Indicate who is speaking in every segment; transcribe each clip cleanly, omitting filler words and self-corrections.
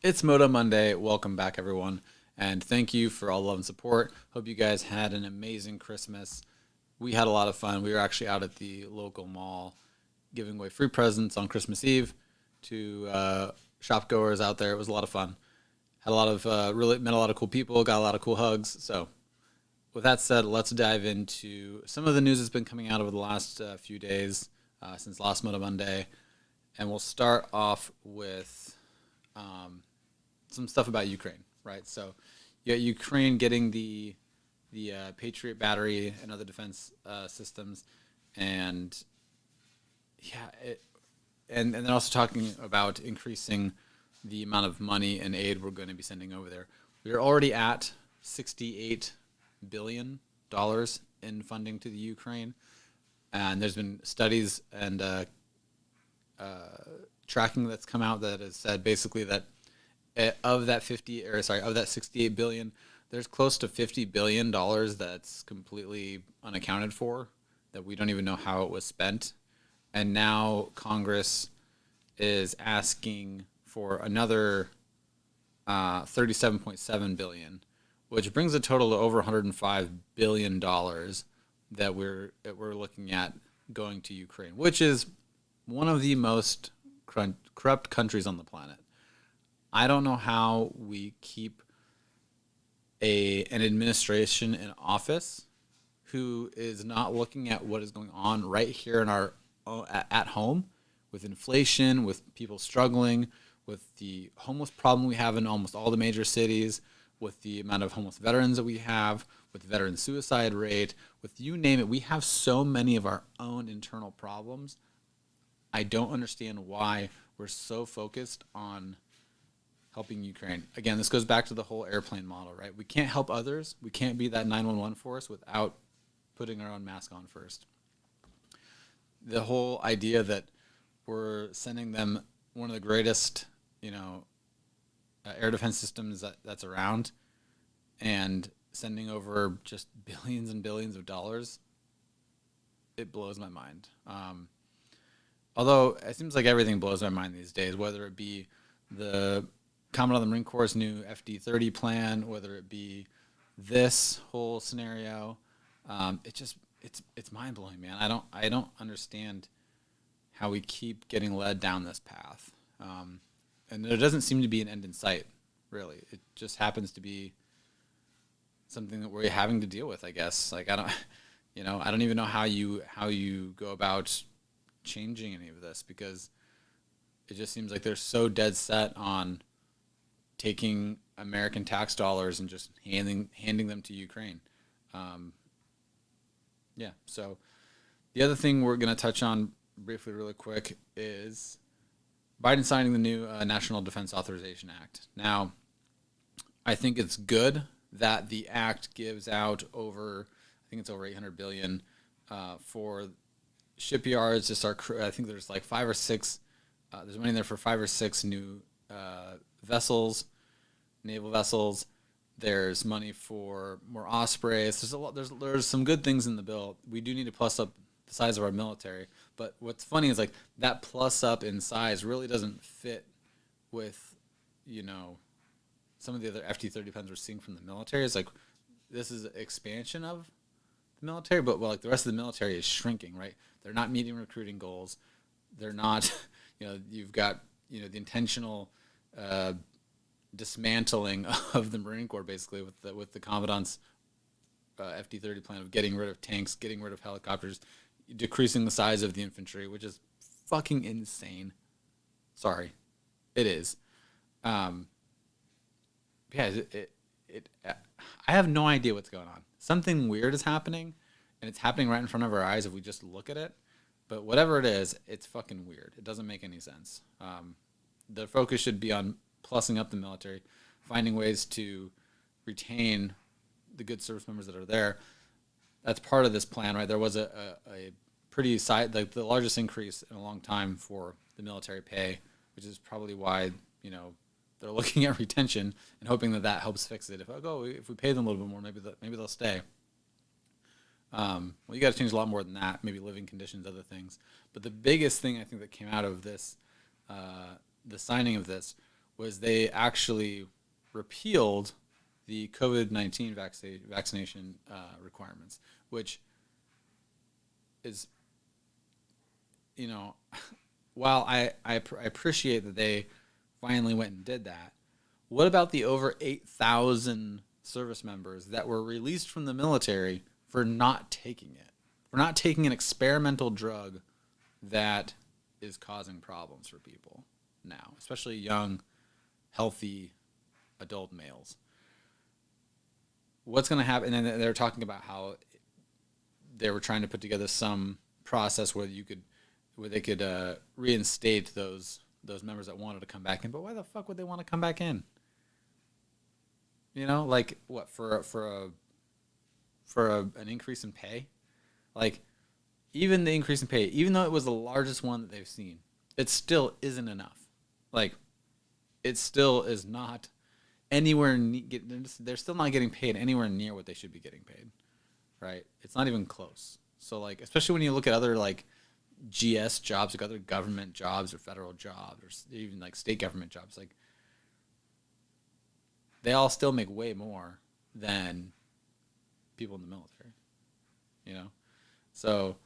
Speaker 1: It's Moto Monday. Welcome back, everyone. And thank you for all the love and support. Hope you guys had an amazing Christmas. We had a lot of fun. We were actually out at the local mall giving away free presents on Christmas Eve to shop goers out there. It was a lot of fun. Had a lot of really met a lot of cool people, got a lot of cool hugs. So, with that said, let's dive into some of the news that's been coming out over the last few days since last Moto Monday. And we'll start off with some stuff about Ukraine, right? So, you got Ukraine getting the Patriot battery and other defense systems, and and then also talking about increasing the amount of money and aid we're going to be sending over there. We're already at $68 billion in funding to the Ukraine, and there's been studies and tracking that's come out that has said basically that of that 68 billion, there's close to $50 billion that's completely unaccounted for, that we don't even know how it was spent. And now Congress is asking for another 37.7 billion, which brings the total to over $105 billion that we're looking at going to Ukraine, which is one of the most corrupt countries on the planet. I don't know how we keep an administration in office who is not looking at what is going on right here in our at home, with inflation, with people struggling, with the homeless problem we have in almost all the major cities, with the amount of homeless veterans that we have, with the veteran suicide rate, with you name it. We have so many of our own internal problems. I don't understand why we're so focused on helping Ukraine. Again, this goes back to the whole airplane model, right? We can't help others. We can't be that 911 force without putting our own mask on first. The whole idea that we're sending them one of the greatest, air defense systems that's around, and sending over just billions and billions of dollars, it blows my mind. Although it seems like everything blows my mind these days, whether it be the Commandant of the Marine Corps' new FD-30 plan, whether it be this whole scenario, it's mind blowing, man. I don't understand how we keep getting led down this path, and there doesn't seem to be an end in sight. Really, it just happens to be something that we're having to deal with, I guess. Like I don't even know how you go about changing any of this, because it just seems like they're so dead set on taking American tax dollars and just handing them to Ukraine. So the other thing we're going to touch on briefly really quick is Biden signing the new National Defense Authorization Act. Now, I think it's good that the act gives out over $800 billion for shipyards to start. I think there's like 5 or 6. There's money in there for 5 or 6 new vessels, naval vessels. There's money for more Ospreys. There's a lot. There's some good things in the bill. We do need to plus up the size of our military. But what's funny is like that plus up in size really doesn't fit with, some of the other FT-30 plans we're seeing from the military. It's like this is an expansion of the military, but like the rest of the military is shrinking, right? They're not meeting recruiting goals. They're not, you've got, the intentional dismantling of the Marine Corps, basically, with the Commandant's FD-30 plan of getting rid of tanks, getting rid of helicopters, decreasing the size of the infantry, which is fucking insane. Sorry, it is. I have no idea what's going on. Something weird is happening, and it's happening right in front of our eyes if we just look at it. But whatever it is, it's fucking weird. It doesn't make any sense. The focus should be on plussing up the military, finding ways to retain the good service members that are there. That's part of this plan, right? There was a pretty like the largest increase in a long time for the military pay, which is probably why they're looking at retention and hoping that helps fix it. If we pay them a little bit more, maybe they'll stay. You got to change a lot more than that. Maybe living conditions, other things. But the biggest thing I think that came out of this, the signing of this, was they actually repealed the COVID-19 vaccination requirements, which is, you know, while I appreciate that they finally went and did that, what about the over 8,000 service members that were released from the military for not taking it, for not taking an experimental drug that is causing problems for people now, especially young, healthy adult males? What's going to happen? And then they're talking about how they were trying to put together some process where they could reinstate those members that wanted to come back in. But why the fuck would they want to come back in? You know, like what, for an increase in pay? Like, even the increase in pay, even though it was the largest one that they've seen, it still isn't enough. Like, it still is not anywhere. They're still not getting paid anywhere near what they should be getting paid, right? It's not even close. So, like, especially when you look at other, like, GS jobs, like other government jobs or federal jobs or even like state government jobs, like, they all still make way more than people in the military, you know? So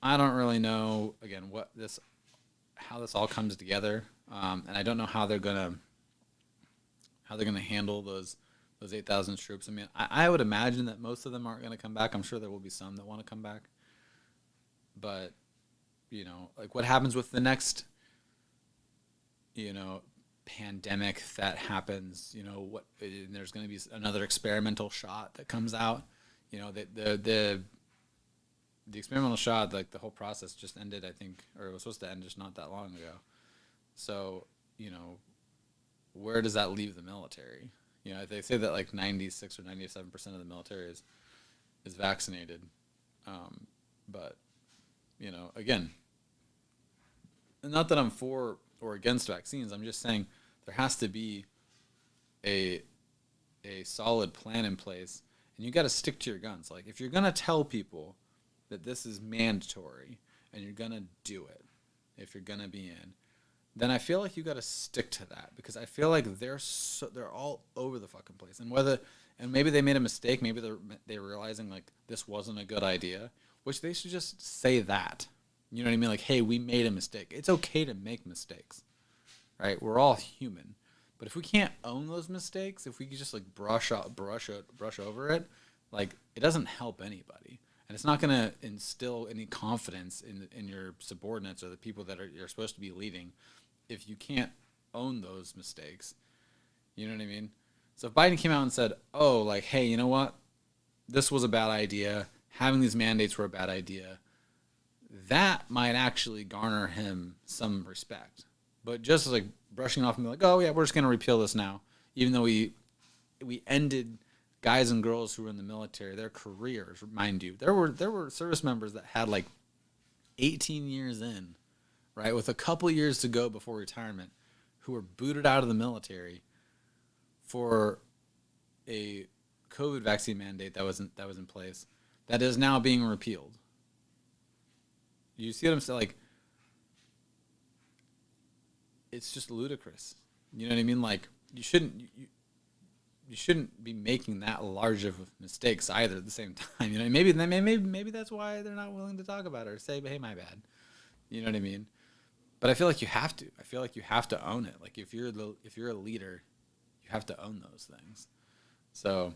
Speaker 1: I don't really know, again, how this all comes together. And I don't know how they're gonna handle those 8,000 troops. I mean, I would imagine that most of them aren't going to come back. I'm sure there will be some that want to come back. But, you know, like, what happens with the next, you know, pandemic that happens? You know, and there's going to be another experimental shot that comes out. You know, the experimental shot, like, the whole process just ended, I think, or it was supposed to end just not that long ago. So, you know, where does that leave the military? You know, they say that like 96 or 97% of the military is vaccinated. But, you know, again, not that I'm for or against vaccines. I'm just saying there has to be a solid plan in place, and you got to stick to your guns. Like, if you're going to tell people that this is mandatory and you're going to do it, if you're going to be in, then I feel like you got to stick to that, because I feel like they're all over the fucking place. And maybe they made a mistake. Maybe they're realizing, like, this wasn't a good idea, which they should just say that. You know what I mean? Like, hey, we made a mistake. It's okay to make mistakes, right? We're all human. But if we can't own those mistakes, if we could just, like, brush over it, like, it doesn't help anybody. And it's not going to instill any confidence in your subordinates or the people that you're supposed to be leading if you can't own those mistakes. You know what I mean? So if Biden came out and said, oh, like, hey, you know what? This was a bad idea. Having these mandates were a bad idea. That might actually garner him some respect. But just like brushing off and be like, oh, yeah, we're just going to repeal this now. Even though we ended guys and girls who were in the military, their careers, mind you. There were service members that had like 18 years in, right, with a couple years to go before retirement, who were booted out of the military for a COVID vaccine mandate that was in place, that is now being repealed. You see what I'm saying? Like, it's just ludicrous. You know what I mean? Like, you shouldn't be making that large of mistakes either at the same time. You know, maybe that's why they're not willing to talk about it or say, hey, my bad. You know what I mean? But I feel like you have to. I feel like you have to own it. Like, if you're a leader, you have to own those things. So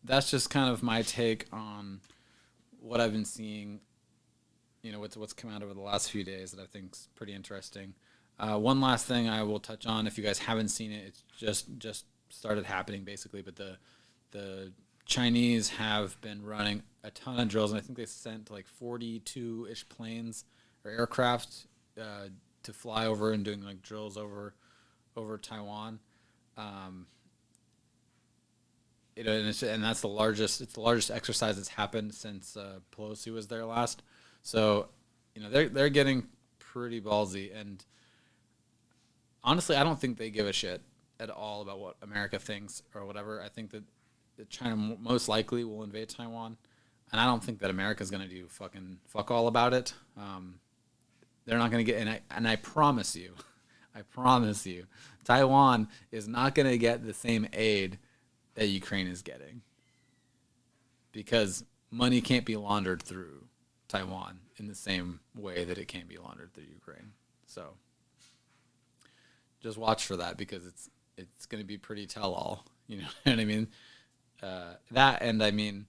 Speaker 1: that's just kind of my take on what I've been seeing. You know, what's come out over the last few days that I think is pretty interesting. One last thing I will touch on, if you guys haven't seen it, it's just started happening basically. But the Chinese have been running a ton of drills, and I think they sent like 42-ish planes or aircraft to fly over and doing like drills over Taiwan. You know, and that's the largest. It's the largest exercise that's happened since Pelosi was there last. So, you know, they're getting pretty ballsy, and honestly, I don't think they give a shit at all about what America thinks or whatever. I think that China most likely will invade Taiwan, and I don't think that America's going to do fucking fuck all about it. They're not going to get, and I promise you, I promise you, Taiwan is not going to get the same aid that Ukraine is getting because money can't be laundered through Taiwan in the same way that it can be laundered through Ukraine. So just watch for that because it's going to be pretty tell-all. You know what I mean? That, and I mean,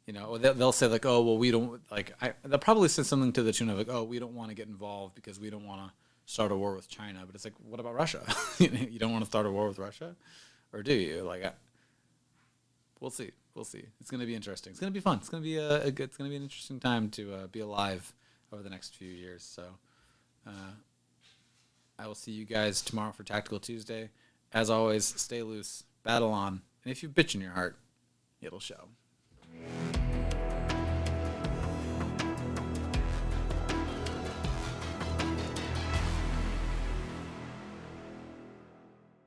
Speaker 1: you know, they'll say like, oh, well, we don't like. They'll probably say something to the tune of like, oh, we don't want to get involved because we don't want to start a war with China. But it's like, what about Russia? You don't want to start a war with Russia, or do you? Like, we'll see. We'll see. It's going to be interesting. It's going to be fun. It's going to be it's going to be an interesting time to be alive over the next few years. So, I will see you guys tomorrow for Tactical Tuesday. As always, stay loose, battle on, and if you bitch in your heart, it'll show.